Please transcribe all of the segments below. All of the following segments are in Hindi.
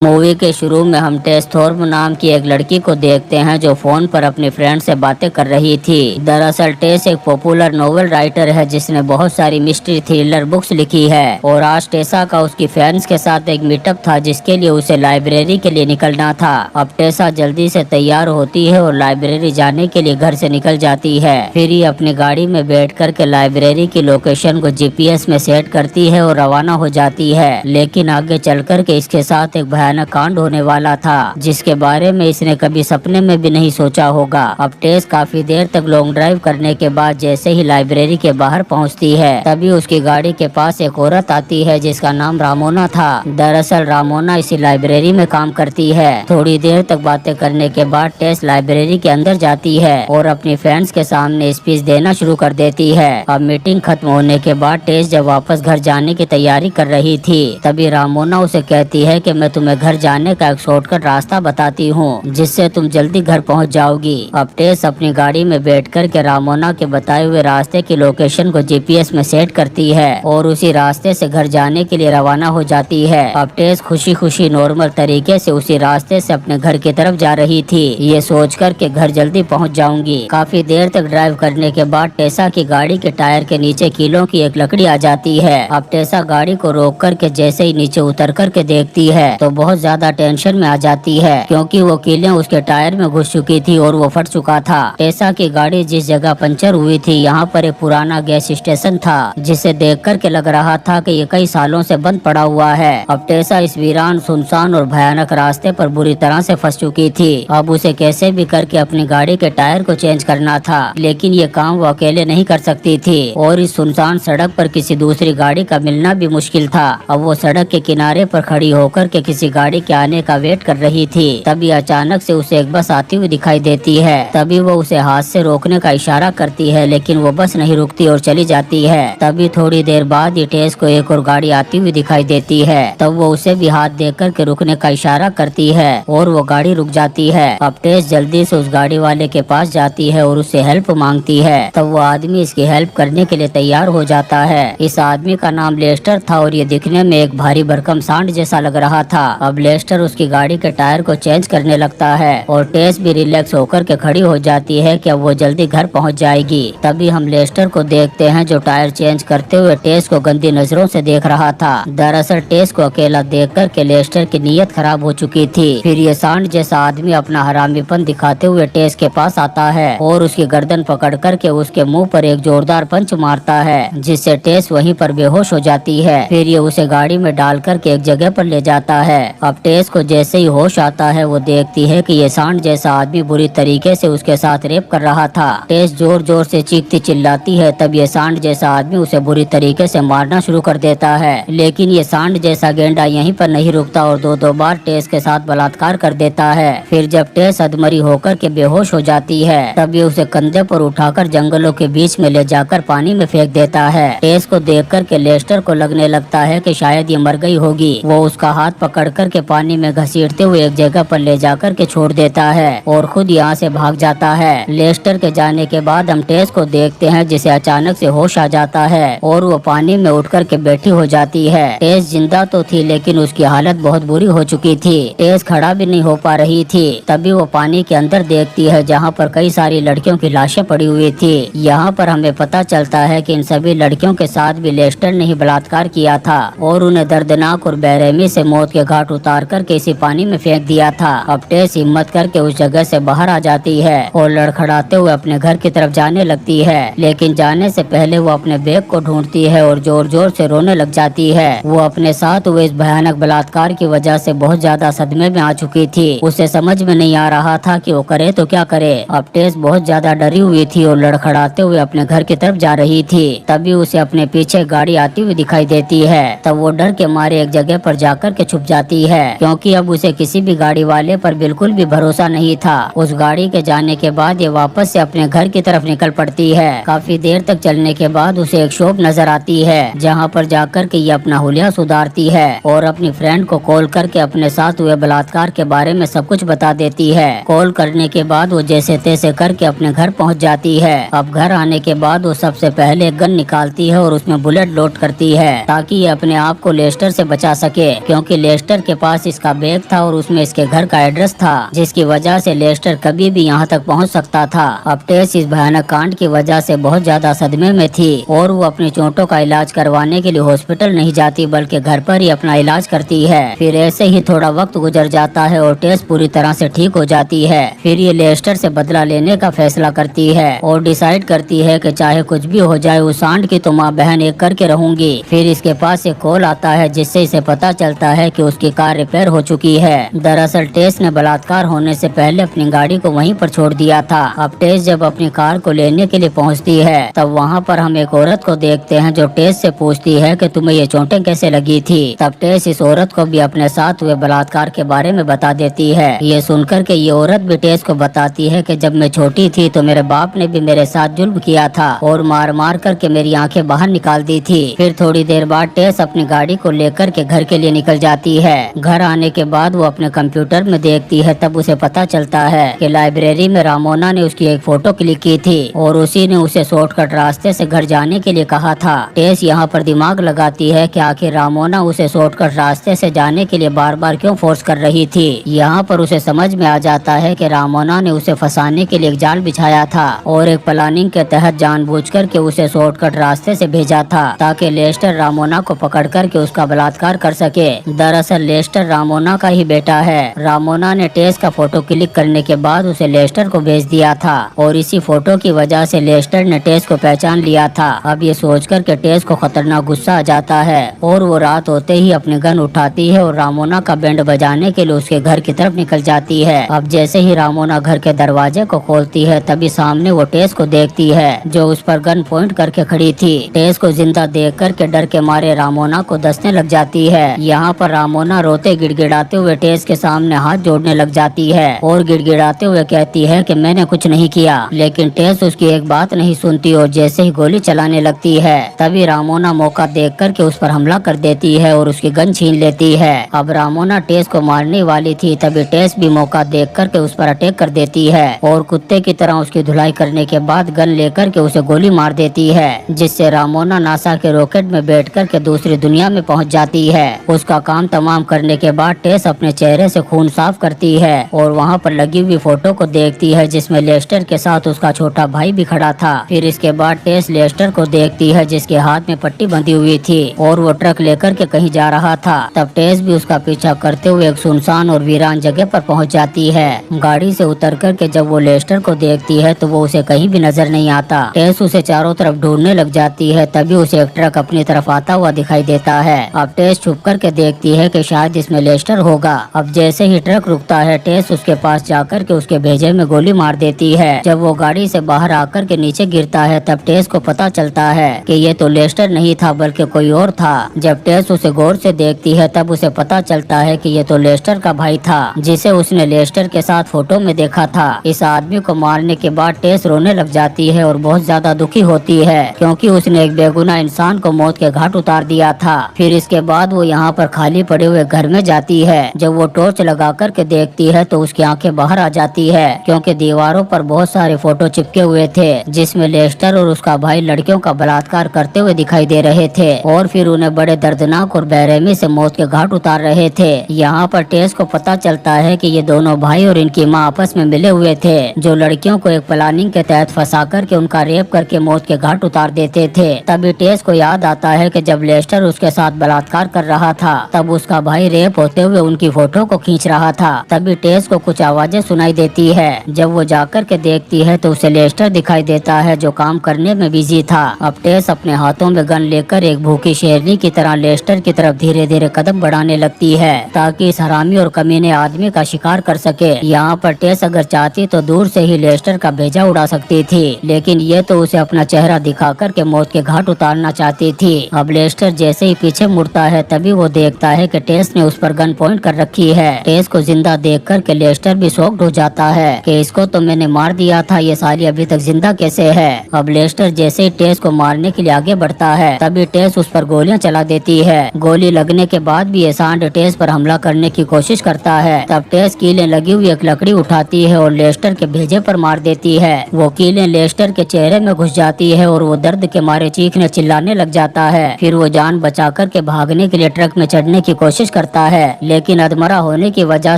मूवी के शुरू में हम टेस थॉर्प नाम की एक लड़की को देखते हैं जो फोन पर अपनी फ्रेंड से बातें कर रही थी। दरअसल टेस एक पॉपुलर नोवेल राइटर है जिसने बहुत सारी मिस्ट्री थ्रिलर बुक्स लिखी है और आज टेसा का उसकी फ्रेंड्स के साथ एक मीटअप था जिसके लिए उसे लाइब्रेरी के लिए निकलना था। अब टेसा जल्दी से तैयार होती है और लाइब्रेरी जाने के लिए घर से निकल जाती है। फिर ये अपनी गाड़ी में बैठ कर के लाइब्रेरी की लोकेशन को जीपीएस में सेट करती है और रवाना हो जाती है। लेकिन आगे चल कर के इसके साथ एक भयानक कांड होने वाला था जिसके बारे में इसने कभी सपने में भी नहीं सोचा होगा। अब टेस काफी देर तक लॉन्ग ड्राइव करने के बाद जैसे ही लाइब्रेरी के बाहर पहुंचती है तभी उसकी गाड़ी के पास एक औरत आती है जिसका नाम रामोना था। दरअसल रामोना इसी लाइब्रेरी में काम करती है। थोड़ी देर तक बातें करने के बाद टेस लाइब्रेरी के अंदर जाती है और अपनी फ्रेंड्स के सामने स्पीच देना शुरू कर देती है। अब मीटिंग खत्म होने के बाद टेस जब वापस घर जाने की तैयारी कर रही थी तभी रामोना उसे कहती है कि मैं तुम्हें घर जाने का एक शॉर्टकट रास्ता बताती हूँ जिससे तुम जल्दी घर पहुँच जाओगी। अब टेस अपनी गाड़ी में बैठकर के रामोना के बताए हुए रास्ते की लोकेशन को जीपीएस में सेट करती है और उसी रास्ते से घर जाने के लिए रवाना हो जाती है। अब टेस खुशी खुशी नॉर्मल तरीके से उसी रास्ते से अपने घर की तरफ जा रही थी, ये सोच कर के घर जल्दी पहुँच जाऊंगी। काफी देर तक ड्राइव करने के बाद टेसा की गाड़ी के टायर के नीचे कीलों की एक लकड़ी आ जाती है। अब टेसा गाड़ी को रोक कर के जैसे ही नीचे उतर कर के देखती है तो बहुत ज्यादा टेंशन में आ जाती है क्योंकि वो कीलें उसके टायर में घुस चुकी थी और वो फट चुका था। टेसा की गाड़ी जिस जगह पंचर हुई थी यहाँ पर एक पुराना गैस स्टेशन था जिसे देख कर के लग रहा था कि ये कई सालों से बंद पड़ा हुआ है। अब टेसा इस वीरान सुनसान और भयानक रास्ते पर बुरी तरह से फंस चुकी थी। अब उसे कैसे भी करके अपनी गाड़ी के टायर को चेंज करना था लेकिन ये काम वो अकेले नहीं कर सकती थी और इस सुनसान सड़क पर किसी दूसरी गाड़ी का मिलना भी मुश्किल था। अब वो सड़क के किनारे पर खड़ी होकर के किसी गाड़ी के आने का वेट कर रही थी तभी अचानक से उसे एक बस आती हुई दिखाई देती है। तभी वो उसे हाथ से रोकने का इशारा करती है लेकिन वो बस नहीं रुकती और चली जाती है। तभी थोड़ी देर बाद ही टेस को एक और गाड़ी आती हुई दिखाई देती है। तब वो उसे भी हाथ देकर के रुकने का इशारा करती है और वो गाड़ी रुक जाती है। अब टेस जल्दी से उस गाड़ी वाले के पास जाती है और उससे हेल्प मांगती है। तब वो आदमी इसकी हेल्प करने के लिए तैयार हो जाता है। इस आदमी का नाम लेस्टर था और ये दिखने में एक भारी भरकम सांड जैसा लग रहा था। अब लेस्टर उसकी गाड़ी के टायर को चेंज करने लगता है और टेस भी रिलैक्स होकर के खड़ी हो जाती है कि अब वो जल्दी घर पहुंच जाएगी। तभी हम लेस्टर को देखते हैं जो टायर चेंज करते हुए टेस को गंदी नजरों से देख रहा था। दरअसल टेस को अकेला देख कर के लेस्टर की नीयत खराब हो चुकी थी। फिर ये सांड जैसा आदमी अपना हरामीपन दिखाते हुए टेस के पास आता है और उसकी गर्दन पकड़ कर के उसके मुंह पर एक जोरदार पंच मारता है जिससे टेस वहीं पर बेहोश हो जाती है। फिर ये उसे गाड़ी में डाल कर के एक जगह पर ले जाता है। अब टेस को जैसे ही होश आता है वो देखती है कि ये सांड जैसा आदमी बुरी तरीके से उसके साथ रेप कर रहा था। टेस जोर जोर से चीखती चिल्लाती है तब ये सांड जैसा आदमी उसे बुरी तरीके से मारना शुरू कर देता है। लेकिन ये सांड जैसा गेंडा यहीं पर नहीं रुकता और दो बार टेस के साथ बलात्कार कर देता है। फिर जब टेस अधमरी होकर के बेहोश हो जाती है तब ये उसे कंधे पर उठाकर जंगलों के बीच में ले जाकर पानी में फेंक देता है। टेस को देख कर के लेस्टर को लगने लगता है कि शायद ये मर गई होगी। वो उसका हाथ पकड़ कर के पानी में घसीटते हुए एक जगह पर ले जाकर के छोड़ देता है और खुद यहाँ से भाग जाता है। लेस्टर के जाने के बाद हम टेस को देखते हैं जिसे अचानक से होश आ जाता है और वो पानी में उठ कर के बैठी हो जाती है। टेस जिंदा तो थी लेकिन उसकी हालत बहुत बुरी हो चुकी थी। टेस खड़ा भी नहीं हो पा रही थी। तभी वो पानी के अंदर देखती है जहाँ पर कई सारी लड़कियों की लाशें पड़ी हुई थी। यहाँ पर हमें पता चलता है कि इन सभी लड़कियों के साथ भी लेस्टर ने ही बलात्कार किया था और उन्हें दर्दनाक और बेरहमी से मौत के घाट उतार कर के इसी पानी में फेंक दिया था। अब टेस हिम्मत करके उस जगह से बाहर आ जाती है और लड़खड़ाते हुए अपने घर की तरफ जाने लगती है। लेकिन जाने से पहले वो अपने बैग को ढूंढती है और जोर जोर से रोने लग जाती है। वो अपने साथ हुए इस भयानक बलात्कार की वजह से बहुत ज्यादा सदमे में आ चुकी थी। उसे समझ में नहीं आ रहा था कि वो करे तो क्या करे। अब टेस बहुत ज्यादा डरी हुई थी और लड़खड़ाते हुए अपने घर की तरफ जा रही थी। तभी उसे अपने पीछे गाड़ी आती हुई दिखाई देती है। तब वो डर के मारे एक जगह पर जाकर के छुप जाती है क्योंकि अब उसे किसी भी गाड़ी वाले पर बिल्कुल भी भरोसा नहीं था। उस गाड़ी के जाने के बाद ये वापस से अपने घर की तरफ निकल पड़ती है। काफी देर तक चलने के बाद उसे एक शॉप नजर आती है जहाँ पर जाकर के ये अपना हुलिया सुधारती है और अपनी फ्रेंड को कॉल करके अपने साथ हुए बलात्कार के बारे में सब कुछ बता देती है। कॉल करने के बाद वो जैसे तैसे करके अपने घर पहुँच जाती है। अब घर आने के बाद वो सबसे पहले एक गन निकालती है और उसमें बुलेट लोड करती है ताकि ये अपने आप को लेस्टर से बचा सके क्योंकि लेस्टर के पास इसका बैग था और उसमें इसके घर का एड्रेस था, जिसकी वजह से लेस्टर कभी भी यहाँ तक पहुँच सकता था। अब टेस इस भयानक कांड की वजह से बहुत ज्यादा सदमे में थी और वो अपनी चोटों का इलाज करवाने के लिए हॉस्पिटल नहीं जाती बल्कि घर पर ही अपना इलाज करती है। फिर ऐसे ही थोड़ा वक्त गुजर जाता है और टेस पूरी तरह से ठीक हो जाती है। फिर ये लेस्टर से बदला लेने का फैसला करती है और डिसाइड करती है कि चाहे कुछ भी हो जाए उस आंट की तो माँ बहन एक करके रहूंगी। फिर इसके पास एक कॉल आता है जिससे इसे पता चलता है कि उसकी कार रिपेयर हो चुकी है। दरअसल टेस ने बलात्कार होने से पहले अपनी गाड़ी को वहीं पर छोड़ दिया था। अब टेस जब अपनी कार को लेने के लिए पहुंचती है तब वहां पर हम एक औरत को देखते हैं जो टेस से पूछती है कि तुम्हें ये चोटें कैसे लगी थी। तब टेस इस औरत को भी अपने साथ हुए बलात्कार के बारे में बता देती है। ये सुनकर के ये औरत भी टेस को बताती है कि जब मैं छोटी थी तो मेरे बाप ने भी मेरे साथ जुल्म किया था और मार मार करके मेरी आंखें बाहर निकाल दी थी। फिर थोड़ी देर बाद टेस अपनी गाड़ी को लेकर के घर के लिए निकल जाती है। घर आने के बाद वो अपने कंप्यूटर में देखती है तब उसे पता चलता है कि लाइब्रेरी में रामोना ने उसकी एक फोटो क्लिक की थी और उसी ने उसे शॉर्टकट रास्ते से घर जाने के लिए कहा था। टेस यहाँ पर दिमाग लगाती है कि आखिर रामोना उसे शॉर्टकट रास्ते से जाने के लिए बार बार क्यों फोर्स कर रही थी। यहाँ पर उसे समझ में आ जाता है कि रामोना ने उसे फंसाने के लिए एक जाल बिछाया था और एक प्लानिंग के तहत जानबूझकर के उसे शॉर्टकट रास्ते से भेजा था ताकि लेस्टर रामोना को पकड़ करके उसका बलात्कार कर सके। दरअसल लेस्टर रामोना का ही बेटा है। रामोना ने टेस का फोटो क्लिक करने के बाद उसे लेस्टर को भेज दिया था और इसी फोटो की वजह से लेस्टर ने टेस को पहचान लिया था। अब ये सोचकर के टेस को खतरनाक गुस्सा आ जाता है और वो रात होते ही अपने गन उठाती है और रामोना का बैंड बजाने के लिए उसके घर की तरफ निकल जाती है। अब जैसे ही रामोना घर के दरवाजे को खोलती है तभी सामने वो टेस को देखती है जो उस पर गन पॉइंट करके खड़ी थी। टेस को जिंदा देख कर के डर के मारे रामोना को दसने लग जाती है। यहाँ पर रामोना रोते गिड़गिड़ाते हुए टेस के सामने हाथ जोड़ने लग जाती है और गिड़गिड़ाते हुए कहती है कि मैंने कुछ नहीं किया, लेकिन टेस उसकी एक बात नहीं सुनती और जैसे ही गोली चलाने लगती है तभी रामोना मौका देख कर के उस पर हमला कर देती है और उसकी गन छीन लेती है। अब रामोना टेस को मारने वाली थी तभी टेस भी मौका देख कर के उस पर अटैक कर देती है और कुत्ते की तरह उसकी धुलाई करने के बाद गन लेकर के उसे गोली मार देती है, जिससे रामोना नासा के रॉकेट में बैठ कर के दूसरी दुनिया में पहुंच जाती है। उसका काम तमाम करने के बाद टेस अपने चेहरे से खून साफ करती है और वहां पर लगी हुई फोटो को देखती है जिसमें लेस्टर के साथ उसका छोटा भाई भी खड़ा था। फिर इसके बाद टेस लेस्टर को देखती है जिसके हाथ में पट्टी बंधी हुई थी और वो ट्रक लेकर के कहीं जा रहा था। तब टेस भी उसका पीछा करते हुए एक सुनसान और वीरान जगह पर पहुंच जाती है। गाड़ी से उतर कर के जब वो लेस्टर को देखती है तो वो उसे कहीं भी नजर नहीं आता। टेस उसे चारों तरफ ढूंढने लग जाती है तभी उसे एक ट्रक अपनी तरफ आता हुआ दिखाई देता है। अब टेस छुप कर के देखती है कि शायद इसमें लेस्टर होगा। अब जैसे ही ट्रक रुकता है टेस उसके पास जाकर के उसके भेजे में गोली मार देती है। जब वो गाड़ी से बाहर आकर के नीचे गिरता है तब टेस को पता चलता है कि ये तो लेस्टर नहीं था बल्कि कोई और था। जब टेस उसे गौर से देखती है तब उसे पता चलता है कि ये तो लेस्टर का भाई था जिसे उसने लेस्टर के साथ फोटो में देखा था। इस आदमी को मारने के बाद टेस रोने लग जाती है और बहुत ज्यादा दुखी होती है क्योंकि उसने एक बेगुनाह इंसान को मौत के घाट उतार दिया था। फिर इसके बाद वो यहाँ पर खाली पड़े हुए घर में जाती है। जब वो टॉर्च लगा कर के देखती है तो उसकी आंखें बाहर आ जाती है क्योंकि दीवारों पर बहुत सारे फोटो चिपके हुए थे जिसमें लेस्टर और उसका भाई लड़कियों का बलात्कार करते हुए दिखाई दे रहे थे और फिर उन्हें बड़े दर्दनाक और बेरहमी से मौत के घाट उतार रहे थे। यहाँ पर टेस को पता चलता है कि ये दोनों भाई और इनकी माँ आपस में मिले हुए थे जो लड़कियों को एक प्लानिंग के तहत फंसा करके उनका रेप करके मौत के घाट उतार देते थे। तभी टेस को याद आता है कि जब लेस्टर उसके साथ बलात्कार कर रहा था तब उसका भाई रेप होते हुए उनकी फोटो को खींच रहा था। तभी टेस को कुछ आवाजें सुनाई देती है। जब वो जाकर के देखती है तो उसे लेस्टर दिखाई देता है जो काम करने में बिजी था। अब टेस अपने हाथों में गन लेकर एक भूखी शेरनी की तरह लेस्टर की तरफ धीरे धीरे कदम बढ़ाने लगती है ताकि इस हरामी और कमीने आदमी का शिकार कर सके। यहाँ पर टेस अगर चाहती तो दूर से ही लेस्टर का भेजा उड़ा सकती थी, लेकिन ये तो उसे अपना चेहरा दिखा कर के मौत के घाट उतारना चाहती थी। अब लेस्टर जैसे ही पीछे मुड़ता है तभी वो देखता है कि टेस ने उस पर गन पॉइंट कर रखी है। टेस को जिंदा देख कर के लेस्टर भी शॉक्ड हो जाता है कि इसको तो मैंने मार दिया था, ये साली अभी तक जिंदा कैसे है। अब लेस्टर जैसे ही टेस को मारने के लिए आगे बढ़ता है तभी टेस उस पर गोलियां चला देती है। गोली लगने के बाद भी ये सांड टेस पर हमला करने की कोशिश करता है। तब टेस कीलें लगी हुई एक लकड़ी उठाती है और लेस्टर के भेजे पर मार देती है। वो कीलें लेस्टर के चेहरे में घुस जाती है और वो दर्द के मारे चीखने चिल्लाने लग जाता है। फिर वो जान बचा कर के भागने के लिए ट्रक में चढ़ने की कोशिश करता है, लेकिन अधमरा होने की वजह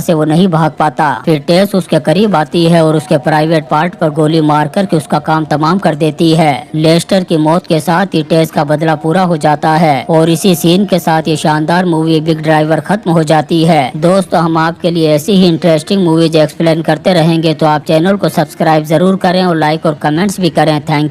से वो नहीं भाग पाता। फिर टेस उसके करीब आती है और उसके प्राइवेट पार्ट पर गोली मार करके उसका काम तमाम कर देती है। लेस्टर की मौत के साथ ही टेस का बदला पूरा हो जाता है और इसी सीन के साथ ये शानदार मूवी बिग ड्राइवर खत्म हो जाती है। दोस्तों, हम आपके लिए ऐसी ही इंटरेस्टिंग मूवीज एक्सप्लेन करते रहेंगे, तो आप चैनल को सब्सक्राइब जरूर करें और लाइक और कमेंट्स भी करें। Thank you.